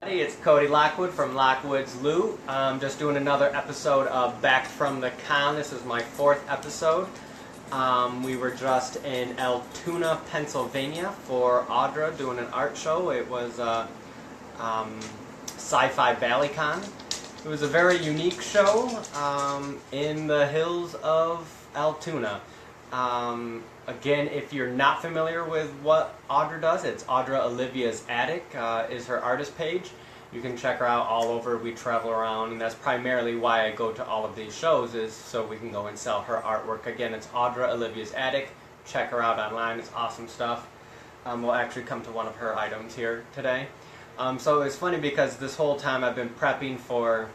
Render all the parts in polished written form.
Hey, it's Cody Lockwood from Lockwood's Loot. Just doing another episode of Back from the Con. This is my fourth episode. We were just in Altoona, Pennsylvania for Audra doing an art show. It was Sci-Fi Con. It was a very unique show in the hills of Altoona. Again, if you're not familiar with what Audra does, it's Audra Olivia's Attic is her artist page. You can check her out all over. We travel around, and that's primarily why I go to all of these shows, is so we can go and sell her artwork. Again, it's Audra Olivia's Attic. Check her out online. It's awesome stuff. We'll actually come to one of her items here today. So it's funny because this whole time I've been prepping for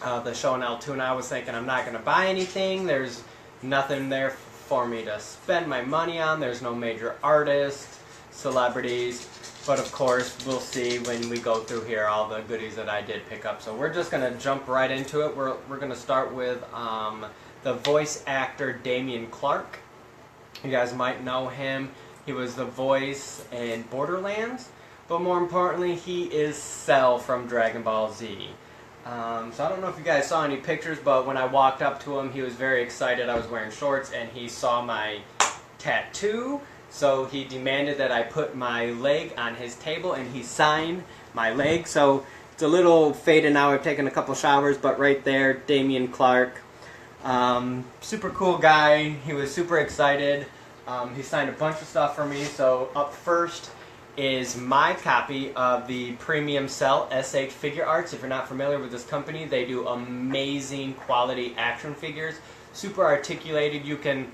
the show in Altoona. I was thinking I'm not going to buy anything. There's nothing there for me to spend my money on. There's no major artists, celebrities, but of course we'll see when we go through here all the goodies that I did pick up. So we're just going to jump right into it. We're going to start with the voice actor Damien Clark. You guys might know him. He was the voice in Borderlands, but more importantly he is Cell from Dragon Ball Z. So I don't know if you guys saw any pictures, but when I walked up to him, he was very excited. I was wearing shorts, and he saw my tattoo, so he demanded that I put my leg on his table, and he signed my leg. So it's a little faded now. I've taken a couple showers, but right there, Damien Clark. Super cool guy. He was super excited. He signed a bunch of stuff for me. So up first is my copy of the Premium Cell SH Figure Arts. If you're not familiar with this company, they do amazing quality action figures. Super articulated. You can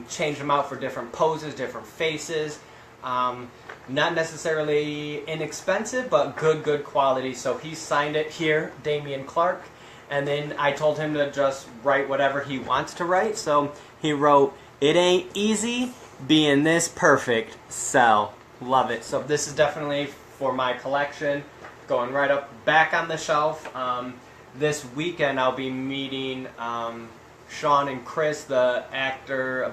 change them out for different poses, different faces. Not necessarily inexpensive, but good quality. So he signed it here, Damien Clark. And then I told him to just write whatever he wants to write. So he wrote, "It ain't easy being this perfect, Cell. Love it." So this is definitely for my collection, going right up back on the shelf. This weekend I'll be meeting Sean and Chris, the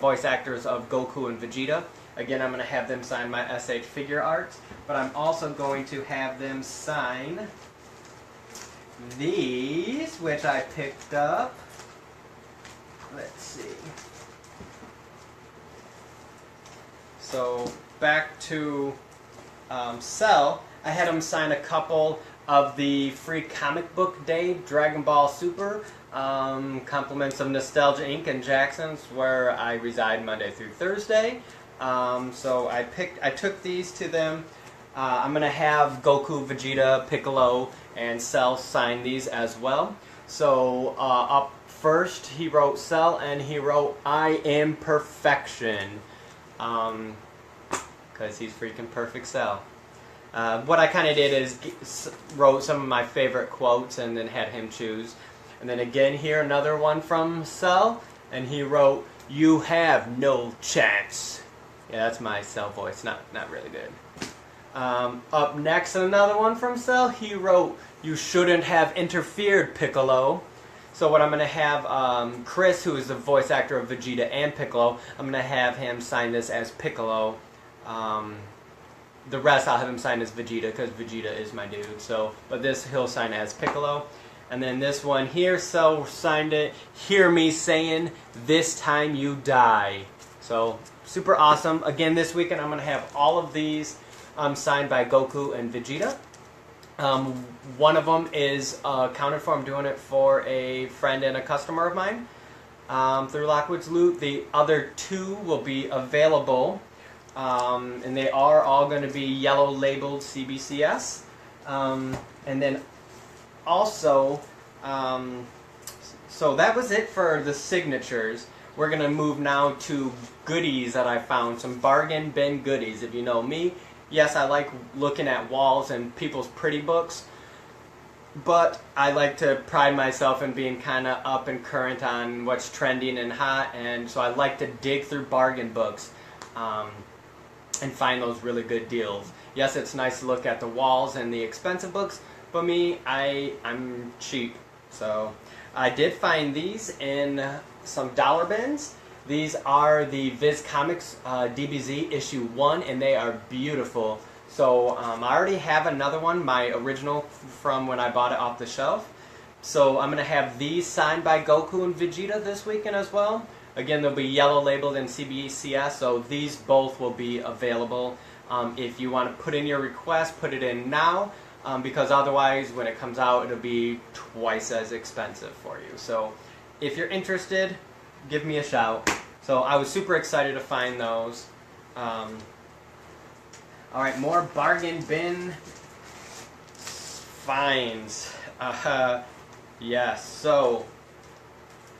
voice actors of Goku and Vegeta. Again, I'm going to have them sign my SH Figure Arts, but I'm also going to have them sign these, which I picked up. Let's see. So back to Cell, I had him sign a couple of the free comic book day Dragon Ball Super, compliments of Nostalgia Inc. and Jackson's, where I reside Monday through Thursday. So I took these to them. I'm gonna have Goku, Vegeta, Piccolo, and Cell sign these as well. So up first he wrote Cell, and he wrote "I am perfection." Because he's freaking perfect Cell. What I kind of did is wrote some of my favorite quotes and then had him choose. And then again here, another one from Cell, and he wrote, "You have no chance." Yeah, that's my Cell voice, not really good. Up next, another one from Cell, he wrote, "You shouldn't have interfered, Piccolo." So what I'm going to have Chris, who is the voice actor of Vegeta and Piccolo, I'm going to have him sign this as Piccolo. The rest I'll have him sign as Vegeta, because Vegeta is my dude. So, but this he'll sign as Piccolo. And then this one here, Cell signed it, "Hear me saying, this time you die." So super awesome. Again, this weekend I'm going to have all of these signed by Goku and Vegeta. One of them is accounted for. I'm doing it for a friend and a customer of mine through Lockwood's Loot. The other two will be available, and they are all going to be yellow labeled CBCS. And then also, so that was it for the signatures. We're going to move now to goodies that I found, some bargain bin goodies. If you know me, yes, I like looking at walls and people's pretty books, but I like to pride myself in being kind of up and current on what's trending and hot, and so I like to dig through bargain books and find those really good deals. Yes, it's nice to look at the walls and the expensive books, but me, I'm cheap. So I did find these in some dollar bins. These are the Viz Comics DBZ issue 1, and they are beautiful. So I already have another one, my original from when I bought it off the shelf. So I'm going to have these signed by Goku and Vegeta this weekend as well. Again, they'll be yellow labeled in CBCS, so these both will be available. If you want to put in your request, put it in now, because otherwise when it comes out it'll be twice as expensive for you. So if you're interested, give me a shout. So I was super excited to find those. Alright, more bargain bin finds. Yes, so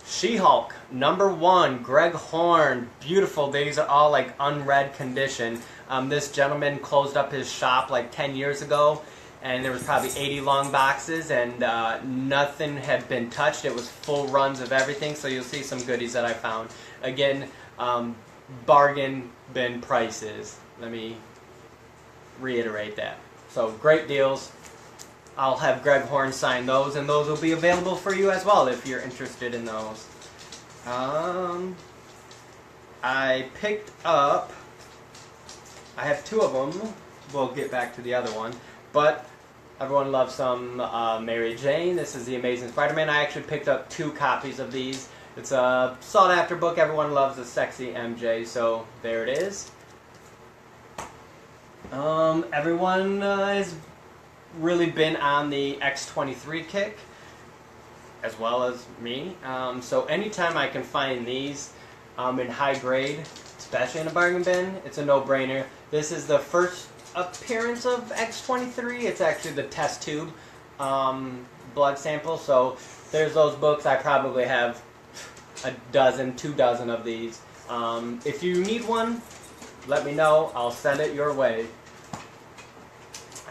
She-Hulk, #1, Greg Horn, beautiful. These are all like unread condition. This gentleman closed up his shop like 10 years ago, and there was probably 80 long boxes, and nothing had been touched. It was full runs of everything, so you'll see some goodies that I found. Again, bargain bin prices. Let me reiterate that. So great deals. I'll have Greg Horn sign those, and those will be available for you as well if you're interested in those. I picked up, I have 2 of them. We'll get back to the other one. But everyone loves some Mary Jane. This is The Amazing Spider-Man. I actually picked up 2 copies of these. It's a sought-after book. Everyone loves a sexy MJ, so there it is. Everyone has really been on the X-23 kick, as well as me. So anytime I can find these in high grade, especially in a bargain bin, it's a no-brainer. This is the first appearance of X-23. It's actually the test tube blood sample. So there's those books. I probably have a dozen, 2 dozen of these. If you need one, let me know. I'll send it your way.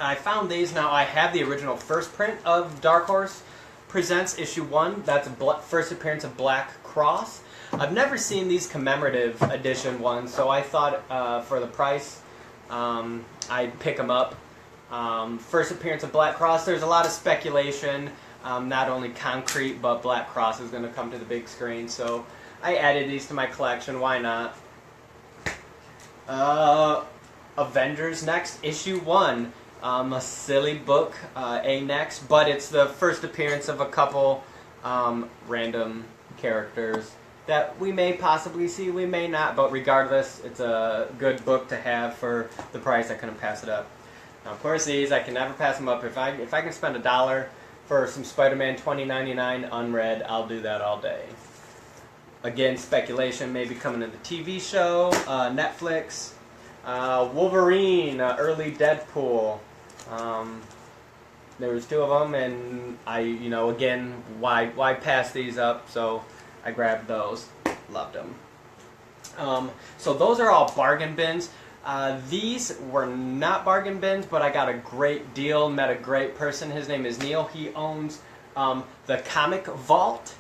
I found these. Now I have the original first print of Dark Horse Presents issue 1. That's first appearance of Black Cross. I've never seen these commemorative edition ones, so I thought for the price I'd pick them up. First appearance of Black Cross. There's a lot of speculation, not only concrete, but Black Cross is going to come to the big screen, so I added these to my collection. Why not? Avengers Next issue 1. A silly book, next, but it's the first appearance of a couple random characters that we may possibly see, we may not, but regardless, it's a good book to have for the price. I couldn't pass it up. Now, of course, these, I can never pass them up. If I can spend $1 for some Spider-Man 2099 unread, I'll do that all day. Again, speculation may be coming in the TV show, Netflix, Wolverine, early Deadpool. There was 2 of them, and again, why pass these up? So I grabbed those. Loved them. So those are all bargain bins. These were not bargain bins, but I got a great deal. Met a great person. His name is Neil. He owns the Comic Vault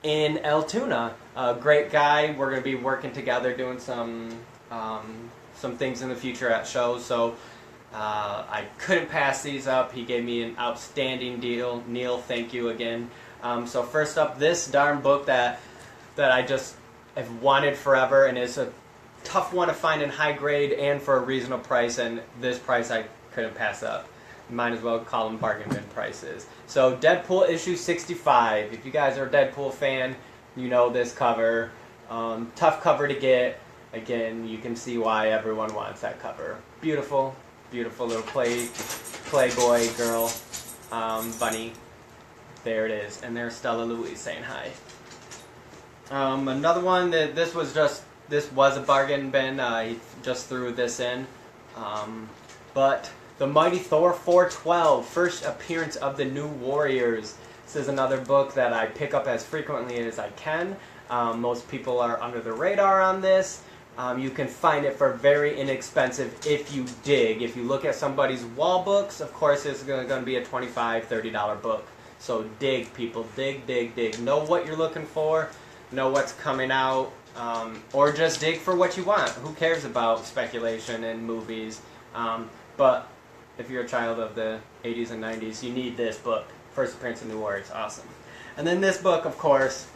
in Altoona. Great guy. We're going to be working together, doing some things in the future at shows. So I couldn't pass these up. He gave me an outstanding deal. Neil, thank you again. So first up, this darn book that I just have wanted forever, and is a tough one to find in high grade and for a reasonable price, and this price I couldn't pass up. Might as well call them bargain bin prices. So Deadpool issue 65. If you guys are a Deadpool fan, you know this cover. Tough cover to get. Again, you can see why everyone wants that cover. Beautiful, beautiful little Playboy girl bunny. There it is, and there's Stella Louise saying hi. Another one that this was a bargain bin. He just threw this in, but the Mighty Thor 412, first appearance of the New Warriors. This is another book that I pick up as frequently as I can. Most people are under the radar on this. You can find it for very inexpensive if you dig. If you look at somebody's wall books, of course it's going to be a $25, $30 book. So dig, people. Dig, dig, dig. Know what you're looking for. Know what's coming out. Or just dig for what you want. Who cares about speculation in movies? But if you're a child of the 80s and 90s, you need this book. First appearance of New Warriors. Awesome. And then this book, of course,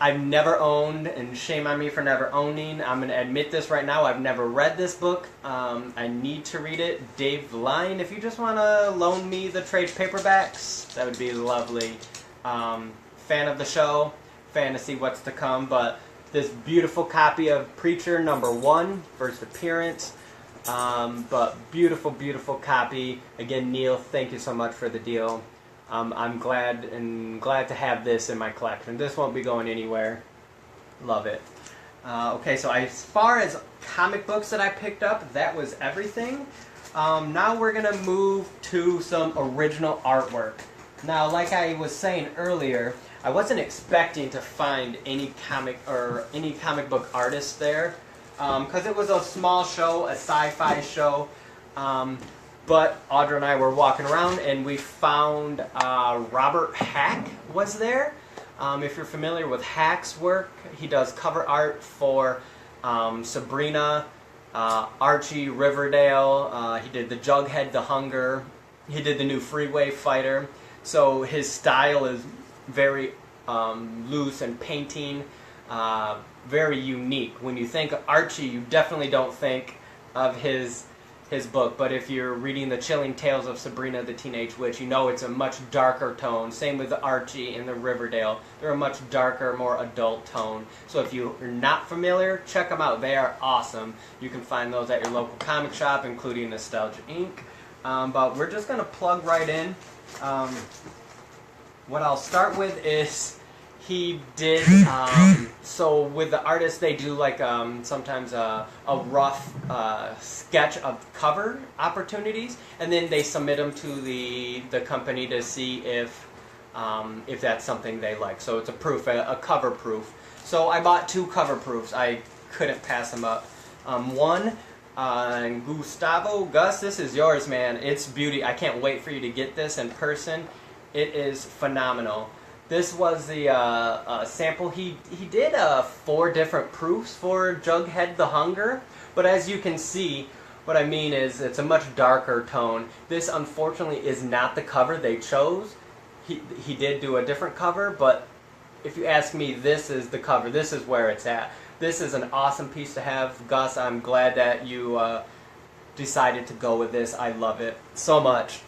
I've never owned, and shame on me for never owning. I'm going to admit this right now. I've never read this book. I need to read it. Dave Line, if you just want to loan me the trade paperbacks, that would be lovely. Fan of the show, fan to see what's to come, but this beautiful copy of Preacher #1, first appearance. But beautiful, beautiful copy. Again, Neil, thank you so much for the deal. I'm glad to have this in my collection. This won't be going anywhere. Love it. Okay, so as far as comic books that I picked up, that was everything. Now we're going to move to some original artwork. Now, like I was saying earlier, I wasn't expecting to find any comic book artists there, because it was a small show, a sci-fi show. But Audra and I were walking around, and we found Robert Hack was there. If you're familiar with Hack's work, he does cover art for Sabrina, Archie, Riverdale. He did the Jughead, The Hunger. He did the new Freeway Fighter. So his style is very loose and painting, very unique. When you think of Archie, you definitely don't think of his book, but if you're reading The Chilling Tales of Sabrina the Teenage Witch, you know it's a much darker tone. Same with the Archie and the Riverdale. They're a much darker, more adult tone. So if you're not familiar, check them out. They are awesome. You can find those at your local comic shop, including Nostalgia Inc. But we're just going to plug right in. What I'll start with is he did, so with the artists, they do like sometimes a rough sketch of cover opportunities, and then they submit them to the company to see if that's something they like. So it's a proof, a cover proof. So I bought 2 cover proofs. I couldn't pass them up. One, Gustavo, Gus, this is yours, man. It's beauty. I can't wait for you to get this in person. It is phenomenal. This was the sample. He did 4 different proofs for Jughead the Hunger, but as you can see, what I mean is it's a much darker tone. This unfortunately is not the cover they chose. He did do a different cover, but if you ask me, this is the cover. This is where it's at. This is an awesome piece to have. Gus, I'm glad that you decided to go with this. I love it so much.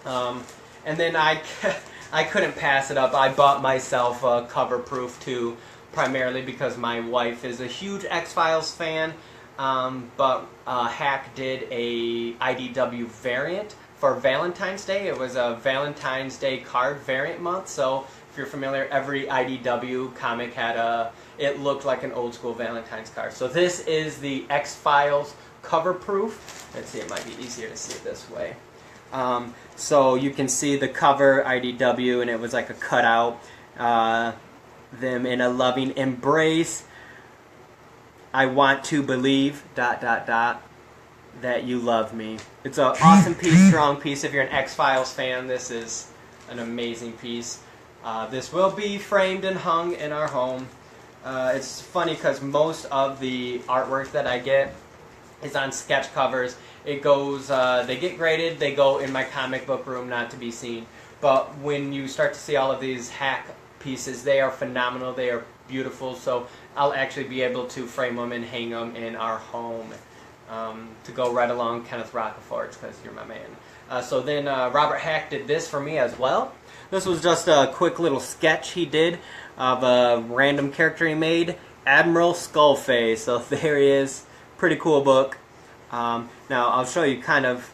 And then I couldn't pass it up. I bought myself a cover proof too, primarily because my wife is a huge X-Files fan. But Hack did a IDW variant for Valentine's Day. It was a Valentine's Day card variant month. So if you're familiar, every IDW comic had it looked like an old school Valentine's card. So this is the X-Files cover proof. Let's see, it might be easier to see it this way. So you can see the cover IDW, and it was like a cutout, them in a loving embrace. I want to believe ... that you love me. It's an awesome piece, strong piece. If you're an X-Files fan, this is an amazing piece. This will be framed and hung in our home. It's funny because most of the artwork that I get is on sketch covers. It goes, they get graded, they go in my comic book room not to be seen. But when you start to see all of these Hack pieces, they are phenomenal, they are beautiful, so I'll actually be able to frame them and hang them in our home to go right along Kenneth Rockefeller, because you're my man. So then Robert Hack did this for me as well. This was just a quick little sketch he did of a random character he made, Admiral Skullface. So there he is. Pretty cool book. Now I'll show you kind of.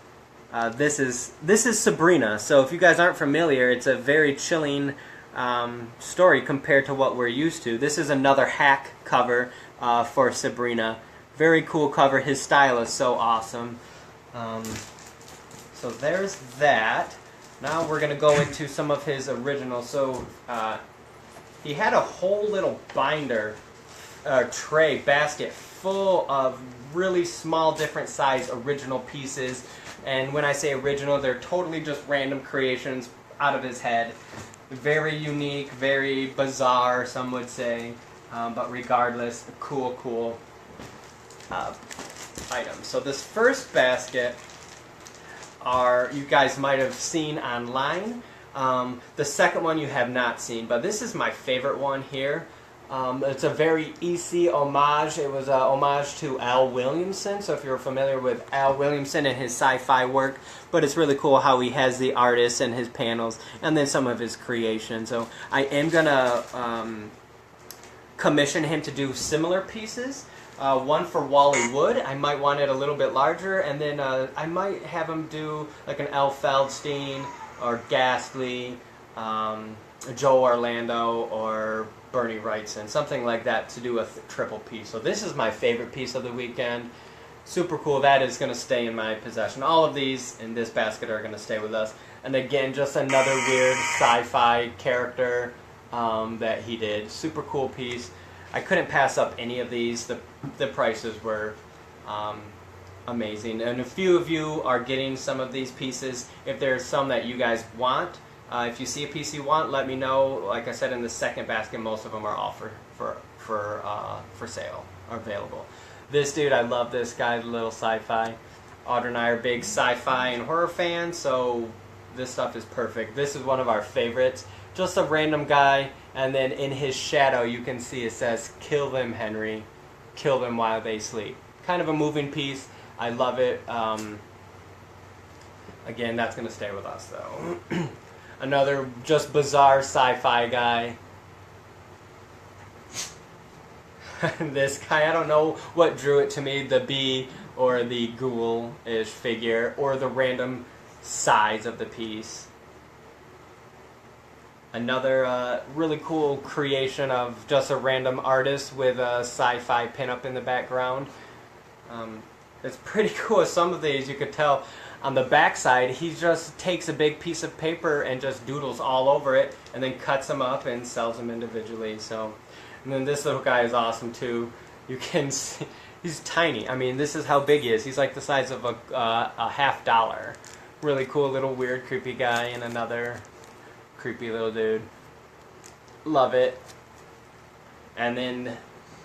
This is Sabrina. So if you guys aren't familiar, it's a very chilling story compared to what we're used to. This is another Hack cover for Sabrina. Very cool cover. His style is so awesome. So there's that. Now we're going to go into some of his originals. So he had a whole little binder, tray, basket full of really small, different size original pieces. And when I say original, they're totally just random creations out of his head. Very unique, very bizarre, some would say. But regardless, cool items. So this first basket you guys might have seen online. The second one you have not seen, but this is my favorite one here. It's a very easy homage. It was a homage to Al Williamson, so if you're familiar with Al Williamson and his sci-fi work, but it's really cool how he has the artists and his panels, and then some of his creations. So I am going to commission him to do similar pieces. One for Wally Wood. I might want it a little bit larger, and then I might have him do like an L. Feldstein or Ghastly, Joe Orlando, or Bernie Wrightson, something like that, to do a triple piece. So this is my favorite piece of the weekend. Super cool. That is going to stay in my possession. All of these in this basket are going to stay with us. And again, just another weird sci-fi character that he did. Super cool piece. I couldn't pass up any of these. The prices were amazing. And a few of you are getting some of these pieces. If there's some that you guys want, if you see a piece you want, let me know. Like I said, in the second basket, most of them are all for sale, are available. This dude, I love this guy, Little Sci-Fi. Audra and I are big sci-fi and horror fans, so this stuff is perfect. This is one of our favorites. Just a random guy, and then in his shadow you can see it says, "Kill them, Henry. Kill them while they sleep." Kind of a moving piece. I love it. Again, that's going to stay with us, though. Another just bizarre sci-fi guy. This guy, I don't know what drew it to me, the bee or the ghoul-ish figure, or the random size of the piece. Another really cool creation of just a random artist with a sci-fi pinup in the background. It's pretty cool. Some of these you could tell on the back side, he just takes a big piece of paper and just doodles all over it, and then cuts them up and sells them individually. So, and then this little guy is awesome too. You can see he's tiny. I mean, this is how big he is. He's like the size of a $50. Really cool little weird creepy guy, and another creepy little dude. Love it. And then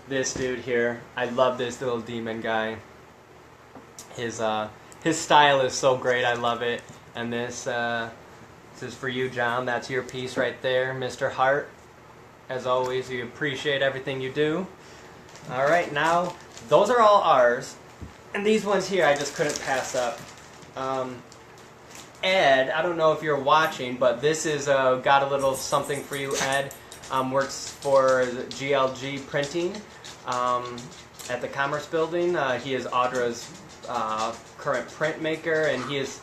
this dude here. I love this little demon guy. His style is so great. I love it. And this is for you, John. That's your piece right there, Mr. Hart. As always, we appreciate everything you do. All right, now those are all ours, and these ones here I just couldn't pass up. Ed, I don't know if you're watching, but this is got a little something for you. Ed works for GLG Printing at the Commerce Building. He is Audra's current printmaker, and he is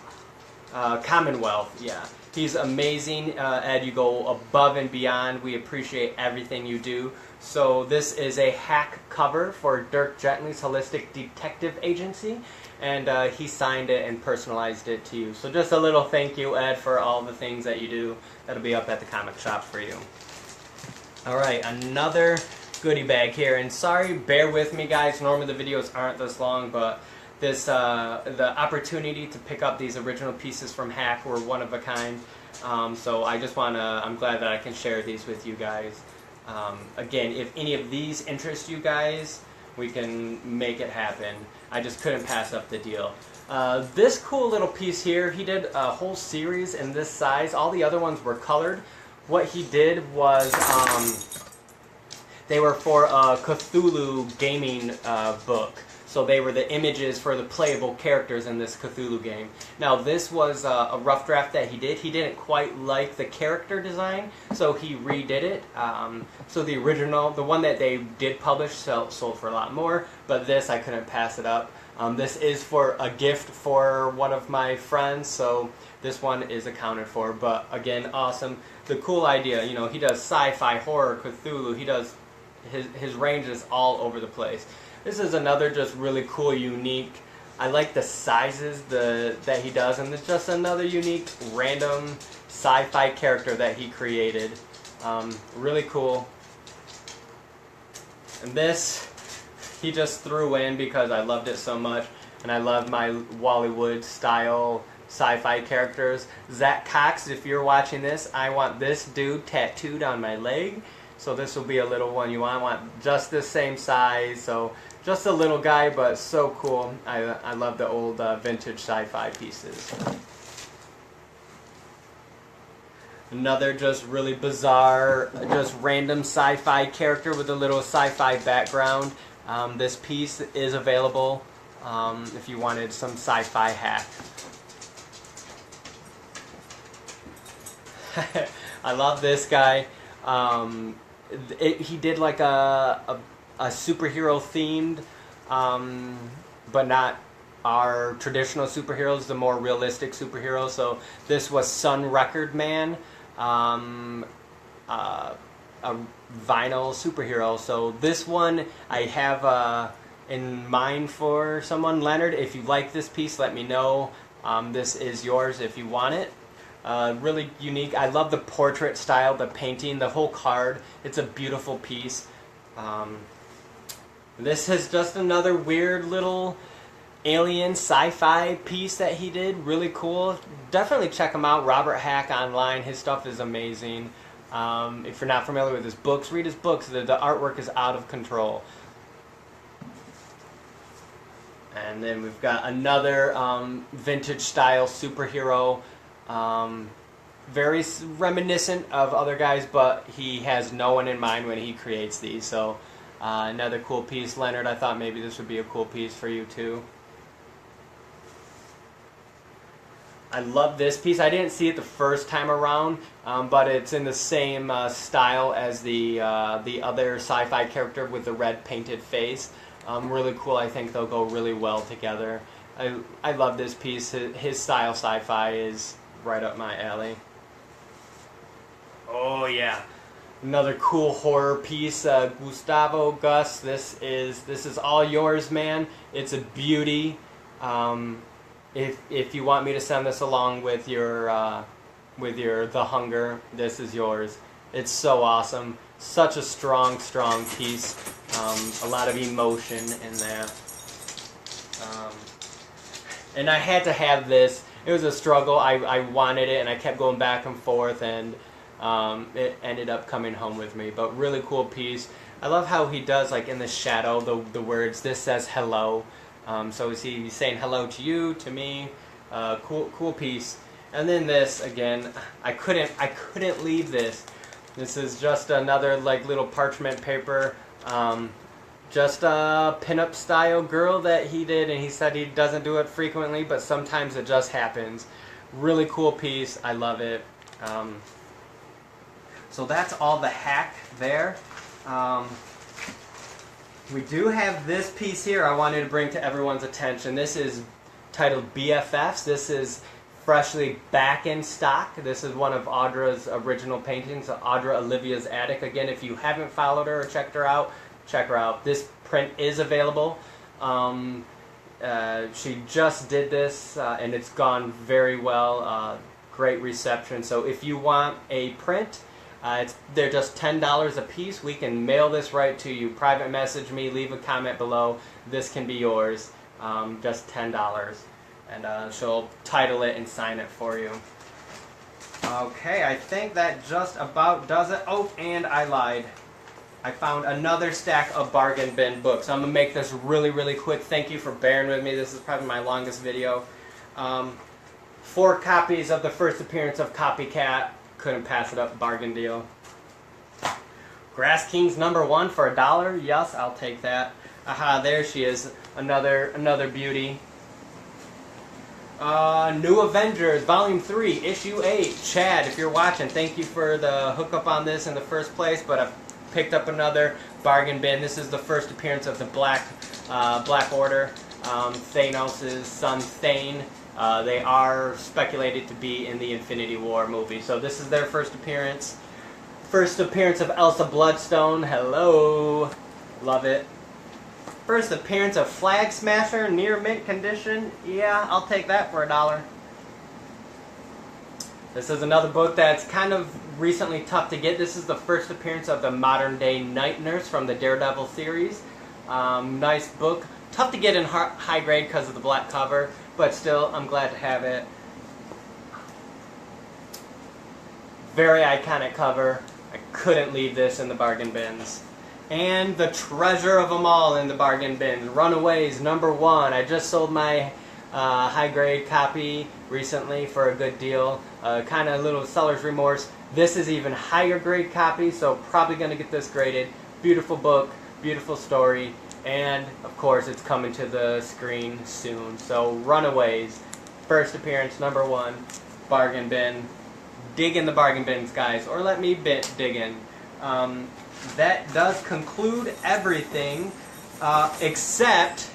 Commonwealth. Yeah, he's amazing. Ed, you go above and beyond. We appreciate everything you do. So this is a hack cover for Dirk Gently's Holistic Detective Agency, and he signed it and personalized it to you. So just a little thank you, Ed, for all the things that you do. That'll be up at the comic shop for you. All right, another goodie bag here, and sorry, bear with me, guys. Normally the videos aren't this long, but this the opportunity to pick up these original pieces from Hack were one of a kind. So I just I'm glad that I can share these with you guys. Again, if any of these interest you guys, we can make it happen. I just couldn't pass up the deal. This cool little piece here, he did a whole series in this size. All the other ones were colored. What he did was they were for a Cthulhu gaming book. So they were the images for the playable characters in this Cthulhu game. Now this was a rough draft that he did. He didn't quite like the character design, so he redid it. So the original, the one that they did publish, sold for a lot more, but this, I couldn't pass it up. This is for a gift for one of my friends, so this one is accounted for. But again, awesome. The cool idea, you know, he does sci-fi, horror, Cthulhu. He does, his range is all over the place. This is another just really cool, unique. I like the sizes that he does, and it's just another unique, random sci-fi character that he created. Really cool. And this, he just threw in because I loved it so much, and I love my Bollywood style sci-fi characters. Zach Cox, if you're watching this, I want this dude tattooed on my leg. So this will be a little one you want. I want just the same size. So just a little guy, but so cool. I love the old vintage sci-fi pieces. Another just really bizarre, just random sci-fi character with a little sci-fi background. This piece is available if you wanted some sci-fi hack. I love this guy. He did like a superhero themed, but not our traditional superheroes, the more realistic superheroes. So this was Sun Record Man, a vinyl superhero. So this one I have in mind for someone. Leonard, if you like this piece, let me know. This is yours if you want it. Really unique. I love the portrait style, the painting, the whole card. It's a beautiful piece. This is just another weird little alien sci-fi piece that he did. Really cool. Definitely check him out. Robert Hack online. His stuff is amazing. If you're not familiar with his books, read his books. The artwork is out of control. And then we've got another vintage style superhero. Very reminiscent of other guys, but he has no one in mind when he creates these. So another cool piece. Leonard, I thought maybe this would be a cool piece for you too. I love this piece. I didn't see it the first time around, but it's in the same style as the other sci-fi character with the red painted face. Really cool. I think they'll go really well together. I love this piece. His style sci-fi is right up my alley. Oh yeah, another cool horror piece. Gustavo Gus, this is all yours, man. It's a beauty. If you want me to send this along with your The Hunger, this is yours. It's so awesome. Such a strong piece. A lot of emotion in that. And I had to have this. It was a struggle. I wanted it, and I kept going back and forth, and it ended up coming home with me. But really cool piece. I love how he does, like in the shadow, the words. This says hello. So he's saying hello to you, to me. Cool piece. And then this again. I couldn't leave this. This is just another like little parchment paper. Just a pinup style girl that he did, and he said he doesn't do it frequently, but sometimes it just happens. Really cool piece. I love it. So that's all the hack there. We do have this piece here I wanted to bring to everyone's attention. This is titled BFFs. This is freshly back in stock. This is one of Audra's original paintings, Audra Olivia's Attic. Again, if you haven't followed her or check her out. This print is available. She just did this, and it's gone very well. Great reception. So if you want a print, they're just $10 a piece. We can mail this right to you. Private message me, leave a comment below. This can be yours. Just $10. And she'll title it and sign it for you. Okay, I think that just about does it. Oh, and I lied. I found another stack of bargain bin books. I'm going to make this really quick. Thank you for bearing with me. This is probably my longest video. 4 copies of the first appearance of Copycat. Couldn't pass it up. Bargain deal. Grass Kings #1 for $1. Yes, I'll take that. Aha, there she is. Another beauty. New Avengers, Volume 3, Issue 8. Chad, if you're watching, thank you for the hookup on this in the first place, but I've picked up another bargain bin. This is the first appearance of the Black Order, Thanos' son Thane. They are speculated to be in the Infinity War movie, so this is their first appearance. First appearance of Elsa Bloodstone. Hello. Love it. First appearance of Flag Smasher, near mint condition. Yeah, I'll take that for $1. This is another book that's kind of recently tough to get. This is the first appearance of the modern day Night Nurse from the Daredevil series. Nice book. Tough to get in high grade because of the black cover, but still, I'm glad to have it. Very iconic cover. I couldn't leave this in the bargain bins. And the treasure of them all in the bargain bins, Runaways #1. I just sold my high grade copy recently for a good deal. Kind of a little seller's remorse. This is even higher grade copy, so probably going to get this graded. Beautiful book, beautiful story, and of course it's coming to the screen soon. So Runaways, first appearance, #1, bargain bin. Dig in the bargain bins, guys, or let me dig in. That does conclude everything, except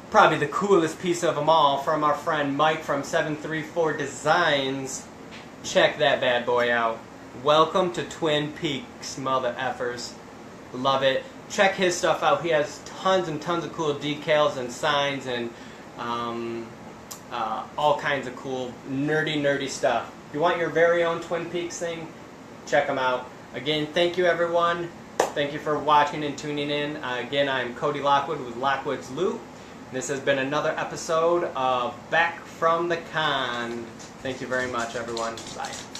probably the coolest piece of them all from our friend Mike from 734 Designs. Check that bad boy out. Welcome to Twin Peaks, mother effers. Love it. Check his stuff out. He has tons and tons of cool decals and signs and all kinds of cool nerdy stuff. If you want your very own Twin Peaks thing, check them out. Again, thank you everyone. Thank you for watching and tuning in. Again, I'm Cody Lockwood with Lockwood's Loot. This has been another episode of Back from the Con. Thank you very much, everyone. Bye.